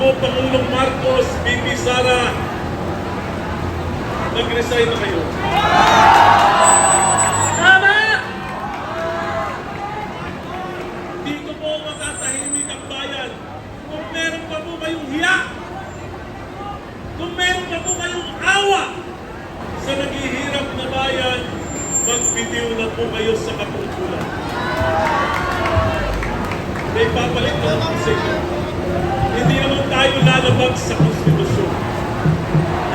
mo, Pangulong Marcos, VP Sara, nag-resign na kayo. Tama! Di ko po matatahimik ang bayan. Kung meron pa po kayong hiya, kung meron pa po kayong awa sa naghihirap na bayan, magbitiw na po kayo sa kapungkulan. May papalit ko ng position. Hindi naman tayo lalabag sa konstitusyon.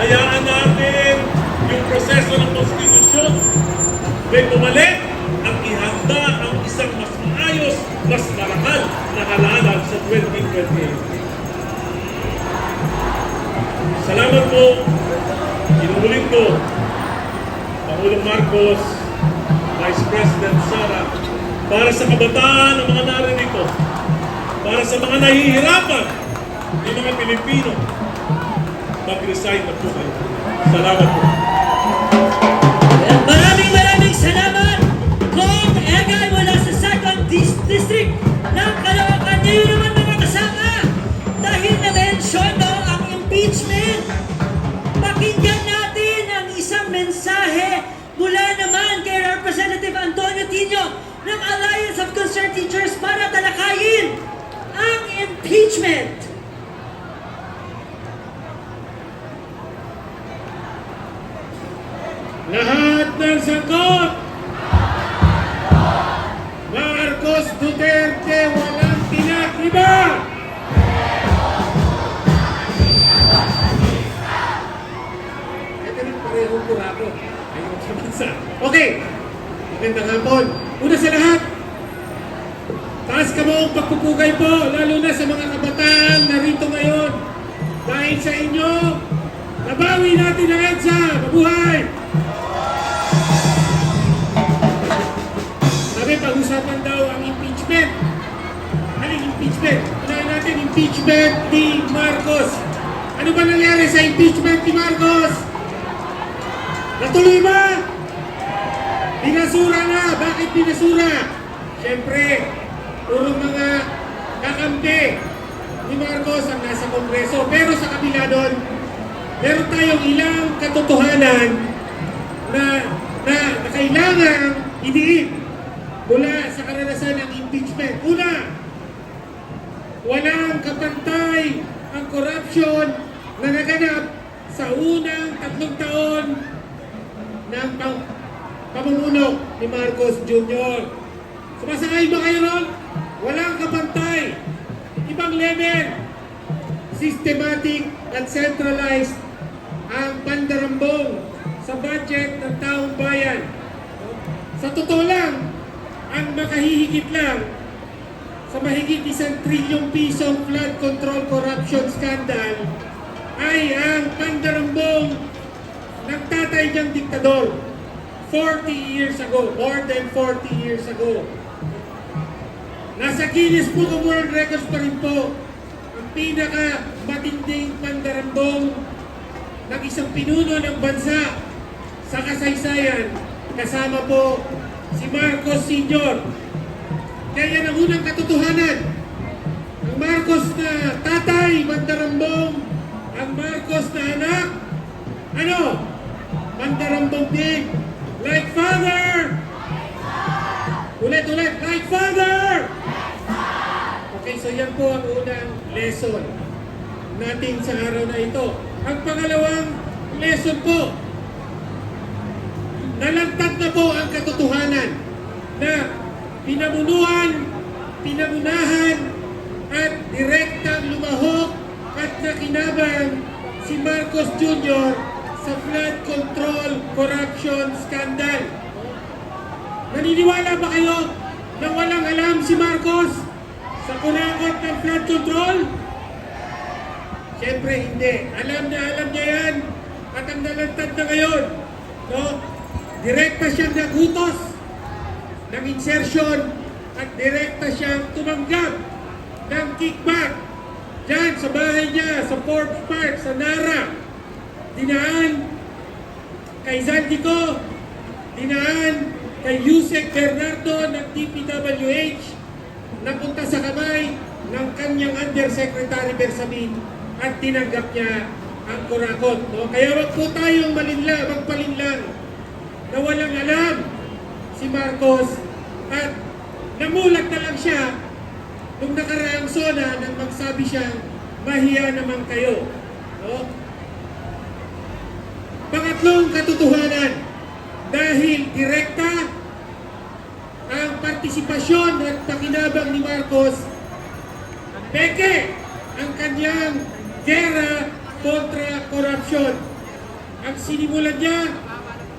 Hayaan natin yung proseso ng konstitusyon. May pumalit at ihanda ang isang mas maayos, mas marangal na halalan sa 2028. Salamat po. Inuulit ko, Pangulong Marcos, Vice President Sara, para sa kabataan ng mga naririto, para sa mga nahihirapan ng mga Pilipino, mag-resign na po kayo. Salamat po. Maraming salamat, Kong Egay mula sa 2nd District ng Caloocan. Ngayon naman mga kasama, dahil na-mention ang impeachment, pakinggan natin ang isang mensahe mula naman kay Representative Antonio Tino ng Alliance of Concerned Teachers para talakayin ang impeachment. Lahat ng sagot! Marcos Duterte walang tinakiba! Ito rin parehong kurako. Ayun sa bansa. Okay. Magandang hapon. Una sa lahat, taas ka mo ang pagpupugay po, lalo na sa mga kabataan na rito ngayon. Dahil sa inyo, nabawi natin ang EDSA. Mabuhay! Sabi, pag-usapan daw ang impeachment. Anong impeachment? Unahin natin, impeachment ni Marcos. Ano ba nangyari sa impeachment ni Marcos? Natuloy ba? Binasura na. Bakit binasura? Siyempre, puro mga kakampi ni Marcos ang nasa Kongreso. Pero sa kabila doon, meron tayong ilang katotohanan na kailangan idiin mula sa karanasan ng impeachment. Una, walang kapantay ang korupsyon na naganap sa unang 3 taon ng pamumuno ni Marcos Jr. Sumasakay ba kayo ron? Walang kapantay. Ibang level. Systematic at centralized ang pandarambong sa budget ng taong bayan. Sa totoo lang, ang makahihigit lang sa mahigit 1 trilyong pisong flood control corruption scandal ay ang pandarambong ng tatay niyang diktador 40 years ago, more than 40 years ago. Nasa Guinness Book of World Records pa rin po ang pinaka-matinding pandarambong ng isang pinuno ng bansa sa kasaysayan, kasama po si Marcos Sr. Kaya yan ang unang katotohanan. Ang Marcos na tatay, mandarambong. Ang Marcos na anak, ano? Mandarambong din. Like father! Ulit, like father! Okay, so yan po ang unang lesson natin sa araw na ito. Ang pangalawang lesson po, nalantad na po ang katotohanan na pinamunahan at direktang lumahok at nakinabang si Marcos Jr. sa flood control corruption scandal. Naniniwala ba kayo na walang alam si Marcos sa kunakot ng flood control? Siyempre hindi. Alam niya yan at ang nalantad na ngayon. No? Direkta siyang nagutos ng insertion at direkta siyang tumanggap ng kickback dyan sa bahay niya, sa Forbes Park, sa Nara. Dinaan kay Zaldico, dinaan kay Yusek Bernardo ng DPWH, napunta sa kamay ng kanyang Undersecretary Bersamin at tinanggap niya ang kurakot. No? Kaya wag po tayong magpalinlang na walang alam si Marcos at namulat na lang siya nung nakaraang SONA nang magsabi siyang mahiya naman kayo. No? Pangatlong katotohanan, dahil direkta ang partisipasyon at pakinabang ni Marcos, peke ang kanyang gera kontra korupsyon. Ang sinimulan niya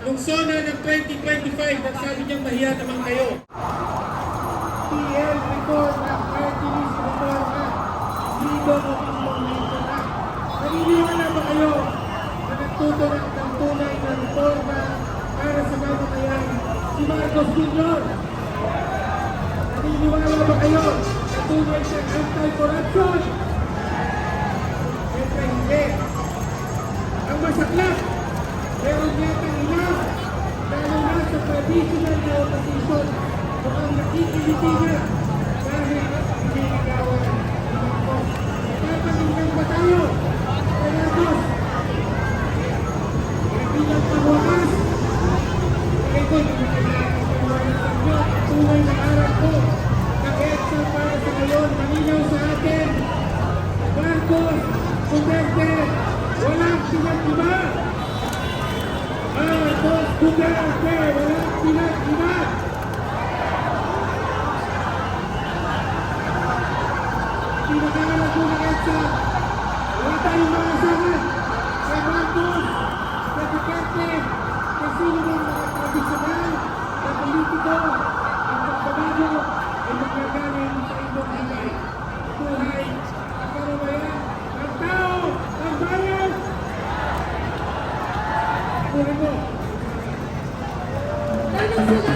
nung SONA ng 2025, nagsabi niyang mahiya naman kayo. PL report ng party list report na leader of implementation na. Naniniwala ba kayo na nagtutulak ng tunay na reforma para sa mamamayan si Marcos Jr.? Naniniwala ba kayo na tunay siyang anti-corruption? Siyempre hindi. Ang masaklap, meron yatang ilang, lalo na sa traditional na opposition, mukhang nakikiliti na dahil piniligawan ni Marcos. Napapakinggan ba tayo? Marcos, bilang pangwakas, ito yung pinagpapaliwanag sa inyo, tunay na harap ko, ng EDSA para sa ngayon, malinaw sa atin, Marcos, Duterte, walang pinag-iba. Marcos Duterte, walang pinag-iba. Pinag-aaral ko ng EDSA, wala tayong mga asahan kay Marcos, kay Duterte, kay sino ng mga tradisyonal na politiko, ang pagbabago ay magagaling sa inyong hingay. Buhay ang karamayan, ang tao, ang bayan. Buhay mo. Maraming salamat.